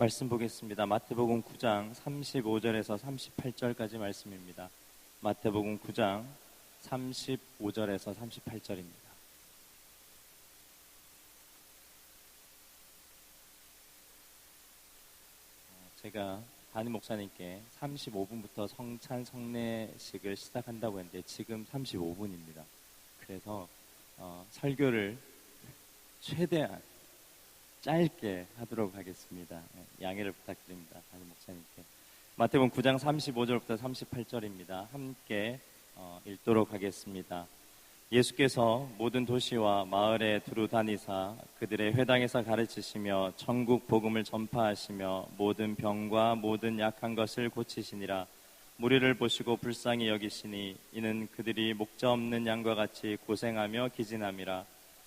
말씀 보겠습니다. 마태복음 9장 35절에서 38절까지 말씀입니다. 마태복음 9장 35절에서 38절입니다. 제가 담임 목사님께 35분부터 성찬 성례식을 시작한다고 했는데 지금 35분입니다. 그래서 설교를 최대한 짧게 하도록 하겠습니다. 양해를 부탁드립니다. 담임 목사님께. 마태복음 9장 35절부터 38절입니다. 함께 읽도록 하겠습니다. 예수께서 모든 도시와 마을에 두루 다니사 그들의 회당에서 가르치시며 천국 복음을 전파하시며 모든 병과 모든 약한 것을 고치시니라. 무리를 보시고 불쌍히 여기시니 이는 그들이 목자 없는 양과 같이 고생하며 기진함이라.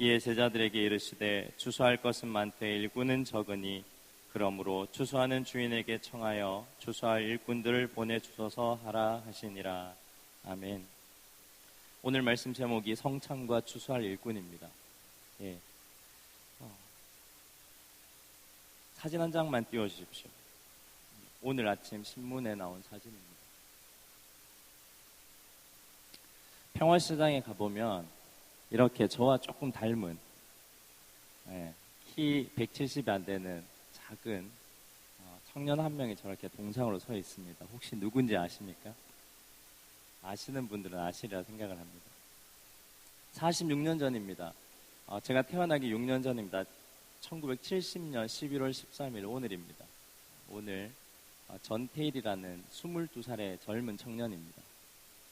이에 제자들에게 이르시되 추수할 것은 많되 일꾼은 적으니 그러므로 추수하는 주인에게 청하여 추수할 일꾼들을 보내주소서 하라 하시니라. 아멘. 오늘 말씀 제목이 성찬과 추수할 일꾼입니다. 사진 한 장만 띄워주십시오. 오늘 아침 신문에 나온 사진입니다. 평화시장에 가보면 이렇게 저와 조금 닮은 키 170이 안 되는 작은 청년 한 명이 저렇게 동상으로 서 있습니다. 혹시 누군지 아십니까? 아시는 분들은 아시리라 생각을 합니다. 46년 전입니다. 제가 태어나기 6년 전입니다. 1970년 11월 13일 오늘입니다. 오늘 전태일이라는 22살의 젊은 청년입니다.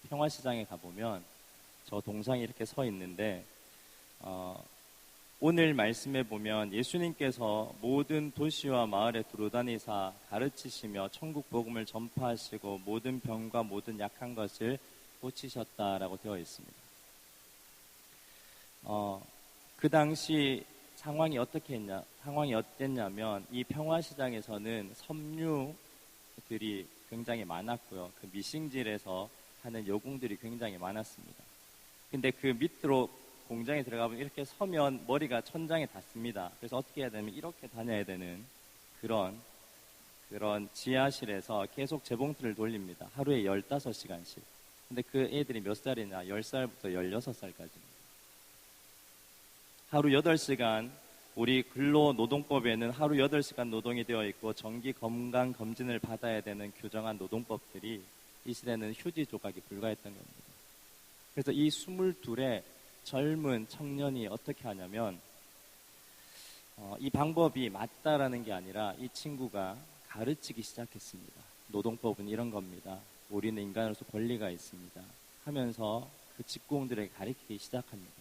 평화시장에 가보면 저 동상이 이렇게 서 있는데 오늘 말씀에 보면 예수님께서 모든 도시와 마을에 두루다니사 가르치시며 천국 복음을 전파하시고 모든 병과 모든 약한 것을 고치셨다라고 되어 있습니다. 그 당시 상황이 어땠냐면 이 평화시장에서는 섬유들이 굉장히 많았고요. 그 미싱질에서 하는 여공들이 굉장히 많았습니다. 근데 그 밑으로 공장에 들어가면 이렇게 서면 머리가 천장에 닿습니다. 그래서 어떻게 해야 되냐면 이렇게 다녀야 되는 그런 지하실에서 계속 재봉틀을 돌립니다. 하루에 15시간씩. 근데 그 애들이 몇 살이냐? 10살부터 16살까지입니다. 하루 8시간, 우리 근로노동법에는 하루 8시간 노동이 되어 있고 정기 건강 검진을 받아야 되는 규정한 노동법들이 이 시대는 휴지 조각이 불과했던 겁니다. 그래서 이 22의 젊은 청년이 어떻게 하냐면 이 방법이 맞다라는 게 아니라 이 친구가 가르치기 시작했습니다. 노동법은 이런 겁니다. 우리는 인간으로서 권리가 있습니다. 하면서 그 직공들에게 가르치기 시작합니다.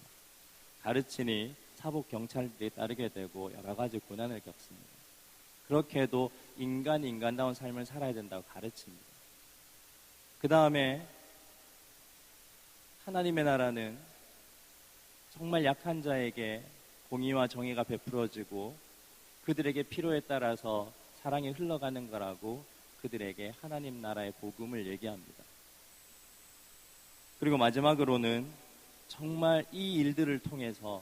가르치니 사복 경찰들이 따르게 되고 여러 가지 고난을 겪습니다. 그렇게 해도 인간이 인간다운 삶을 살아야 된다고 가르칩니다. 그 다음에 하나님의 나라는 정말 약한 자에게 공의와 정의가 베풀어지고 그들에게 필요에 따라서 사랑이 흘러가는 거라고 그들에게 하나님 나라의 복음을 얘기합니다. 그리고 마지막으로는 정말 이 일들을 통해서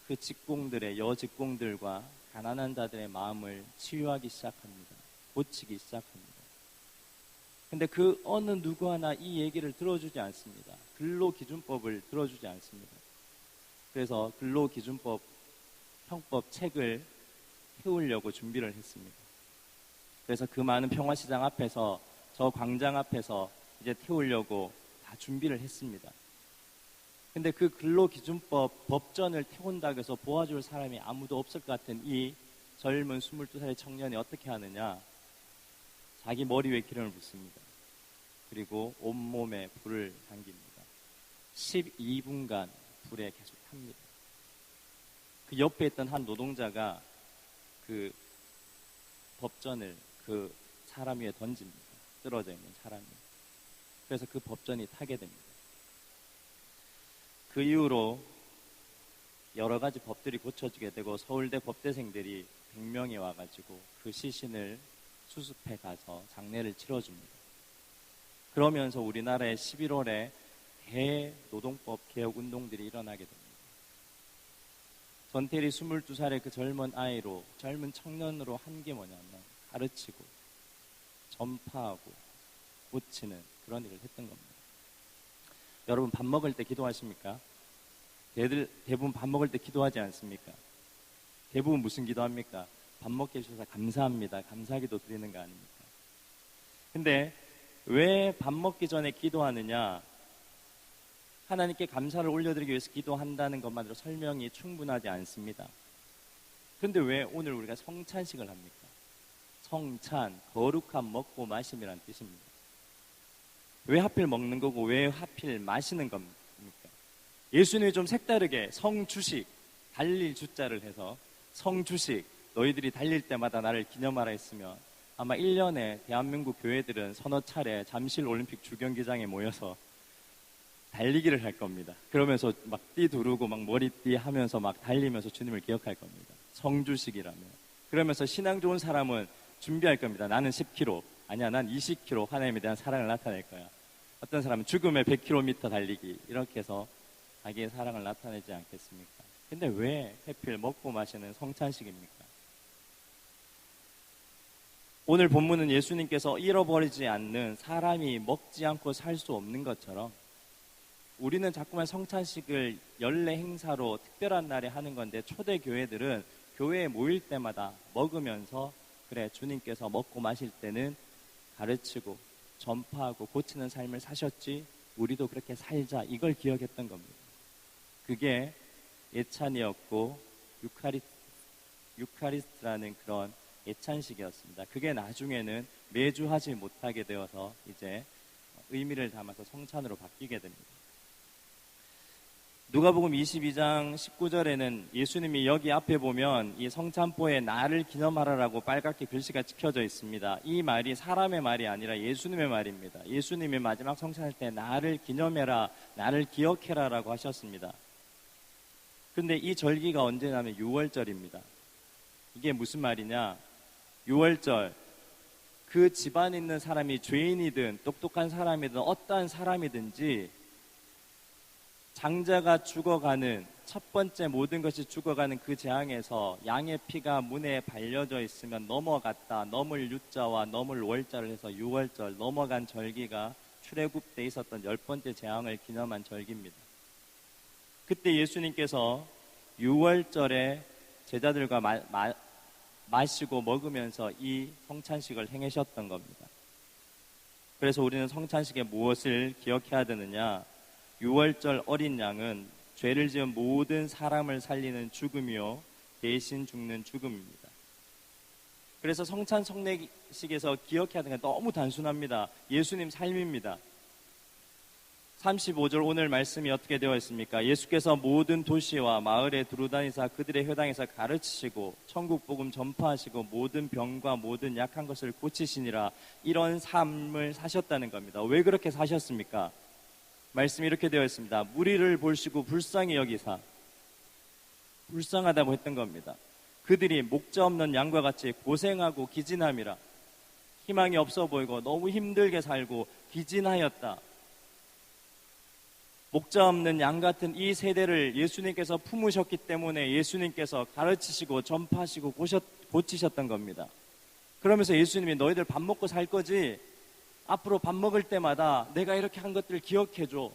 그 직공들의 여직공들과 가난한 자들의 마음을 치유하기 시작합니다. 고치기 시작합니다. 근데 그 어느 누구 하나 이 얘기를 들어주지 않습니다. 근로기준법을 들어주지 않습니다. 그래서 근로기준법 형법 책을 태우려고 준비를 했습니다. 그래서 그 많은 평화시장 앞에서 저 광장 앞에서 이제 태우려고 다 준비를 했습니다. 근데 그 근로기준법 법전을 태운다고 해서 도와줄 사람이 아무도 없을 것 같은 이 젊은 22살의 청년이 어떻게 하느냐? 자기 머리 위에 기름을 붓습니다. 그리고 온몸에 불을 당깁니다. 12분간 불에 계속 탑니다. 그 옆에 있던 한 노동자가 그 법전을 그 사람 위에 던집니다. 쓰러져 있는 사람이. 그래서 그 법전이 타게 됩니다. 그 이후로 여러 가지 법들이 고쳐지게 되고 서울대 법대생들이 100명이 와가지고 그 시신을 수습해 가서 장례를 치러줍니다. 그러면서 우리나라의 11월에 대노동법 개혁 운동들이 일어나게 됩니다. 전태일이 22살의 그 젊은 청년으로 한 게 뭐냐면 가르치고 전파하고 고치는 그런 일을 했던 겁니다. 여러분 밥 먹을 때 기도하십니까? 대부분 밥 먹을 때 기도하지 않습니까? 대부분 무슨 기도합니까? 밥 먹게 해주셔서 감사합니다. 감사기도 드리는 거 아닙니까? 근데 왜 밥 먹기 전에 기도하느냐? 하나님께 감사를 올려드리기 위해서 기도한다는 것만으로 설명이 충분하지 않습니다. 그런데 왜 오늘 우리가 성찬식을 합니까? 성찬, 거룩한 먹고 마심이란 뜻입니다. 왜 하필 먹는 거고 왜 하필 마시는 겁니까? 예수님이 좀 색다르게 성주식, 달릴 주자를 해서 성주식, 너희들이 달릴 때마다 나를 기념하라 했으면 아마 1년에 대한민국 교회들은 서너 차례 잠실 올림픽 주경기장에 모여서 달리기를 할 겁니다. 그러면서 막 띠 두르고 막 머리띠 하면서 막 달리면서 주님을 기억할 겁니다. 성주식이라면. 그러면서 신앙 좋은 사람은 준비할 겁니다. 나는 10km, 아니야 난 20km 하나님에 대한 사랑을 나타낼 거야. 어떤 사람은 죽음의 100km 달리기 이렇게 해서 자기의 사랑을 나타내지 않겠습니까? 근데 왜 하필 먹고 마시는 성찬식입니까? 오늘 본문은 예수님께서 잃어버리지 않는 사람이 먹지 않고 살 수 없는 것처럼 우리는 자꾸만 성찬식을 연례 행사로 특별한 날에 하는 건데 초대 교회들은 교회에 모일 때마다 먹으면서 그래 주님께서 먹고 마실 때는 가르치고 전파하고 고치는 삶을 사셨지 우리도 그렇게 살자 이걸 기억했던 겁니다. 그게 예찬이었고 유카리스트라는 그런 예찬식이었습니다. 그게 나중에는 매주 하지 못하게 되어서 이제 의미를 담아서 성찬으로 바뀌게 됩니다. 누가복음 22장 19절에는 예수님이 여기 앞에 보면 이 성찬포에 나를 기념하라라고 빨갛게 글씨가 찍혀져 있습니다. 이 말이 사람의 말이 아니라 예수님의 말입니다. 예수님이 마지막 성찬할 때 나를 기념해라, 나를 기억해라라고 하셨습니다. 근데 이 절기가 언제냐면 6월절입니다. 이게 무슨 말이냐? 6월절, 그 집안에 있는 사람이 죄인이든 똑똑한 사람이든 어떠한 사람이든지 장자가 죽어가는 첫 번째 모든 것이 죽어가는 그 재앙에서 양의 피가 문에 발려져 있으면 넘어갔다. 넘을 유자와 넘을 월자를 해서 6월절 넘어간 절기가 출애굽 때 있었던 10번째 재앙을 기념한 절기입니다. 그때 예수님께서 6월절에 제자들과 마시고 먹으면서 이 성찬식을 행하셨던 겁니다. 그래서 우리는 성찬식에 무엇을 기억해야 되느냐? 6월절 어린 양은 죄를 지은 모든 사람을 살리는 죽음이요 대신 죽는 죽음입니다. 그래서 성찬 성례식에서 기억해야 되는 게 너무 단순합니다. 예수님 삶입니다. 35절 오늘 말씀이 어떻게 되어 있습니까? 예수께서 모든 도시와 마을에 두루다니사 그들의 회당에서 가르치시고 천국 복음 전파하시고 모든 병과 모든 약한 것을 고치시니라. 이런 삶을 사셨다는 겁니다. 왜 그렇게 사셨습니까? 말씀이 이렇게 되어 있습니다. 무리를 보시고 불쌍히 여기사, 불쌍하다고 했던 겁니다. 그들이 목자 없는 양과 같이 고생하고 기진함이라. 희망이 없어 보이고 너무 힘들게 살고 기진하였다. 목자 없는 양 같은 이 세대를 예수님께서 품으셨기 때문에 예수님께서 가르치시고 전파하시고 고치셨던 겁니다. 그러면서 예수님이 너희들 밥 먹고 살 거지? 앞으로 밥 먹을 때마다 내가 이렇게 한 것들을 기억해줘.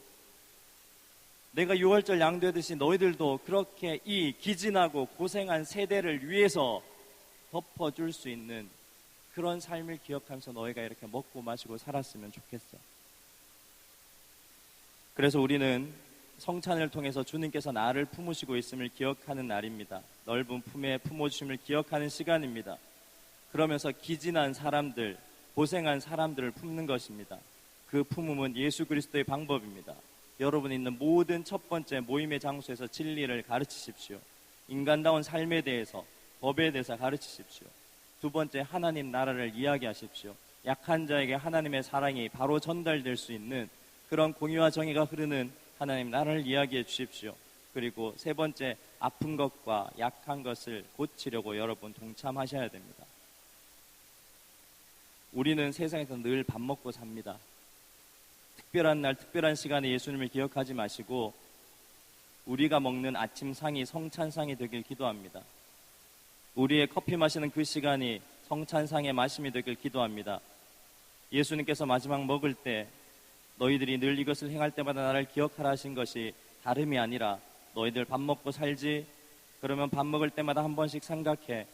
내가 6월절 양되듯이 너희들도 그렇게 이 기진하고 고생한 세대를 위해서 덮어줄 수 있는 그런 삶을 기억하면서 너희가 이렇게 먹고 마시고 살았으면 좋겠어. 그래서 우리는 성찬을 통해서 주님께서 나를 품으시고 있음을 기억하는 날입니다. 넓은 품에 품어주심을 기억하는 시간입니다. 그러면서 기진한 사람들, 고생한 사람들을 품는 것입니다. 그 품음은 예수 그리스도의 방법입니다. 여러분이 있는 모든 첫 번째 모임의 장소에서 진리를 가르치십시오. 인간다운 삶에 대해서, 법에 대해서 가르치십시오. 두 번째, 하나님 나라를 이야기하십시오. 약한 자에게 하나님의 사랑이 바로 전달될 수 있는 그런 공의와 정의가 흐르는 하나님 나라를 이야기해 주십시오. 그리고 세 번째, 아픈 것과 약한 것을 고치려고 여러분 동참하셔야 됩니다. 우리는 세상에서 늘 밥 먹고 삽니다. 특별한 날, 특별한 시간에 예수님을 기억하지 마시고 우리가 먹는 아침상이 성찬상이 되길 기도합니다. 우리의 커피 마시는 그 시간이 성찬상의 마심이 되길 기도합니다. 예수님께서 마지막 먹을 때 너희들이 늘 이것을 행할 때마다 나를 기억하라 하신 것이 다름이 아니라 너희들 밥 먹고 살지? 그러면 밥 먹을 때마다 한 번씩 생각해.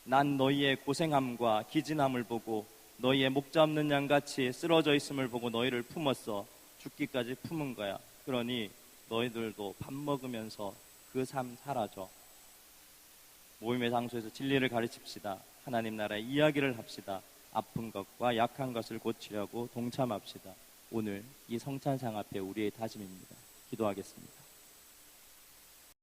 난 너희의 고생함과 기진함을 보고 너희의 목자 없는 양같이 쓰러져 있음을 보고 너희를 품었어. 죽기까지 품은 거야. 그러니 너희들도 밥 먹으면서 그 삶 살아줘. 모임의 장소에서 진리를 가르칩시다. 하나님 나라의 이야기를 합시다. 아픈 것과 약한 것을 고치려고 동참합시다. 오늘 이 성찬상 앞에 우리의 다짐입니다. 기도하겠습니다.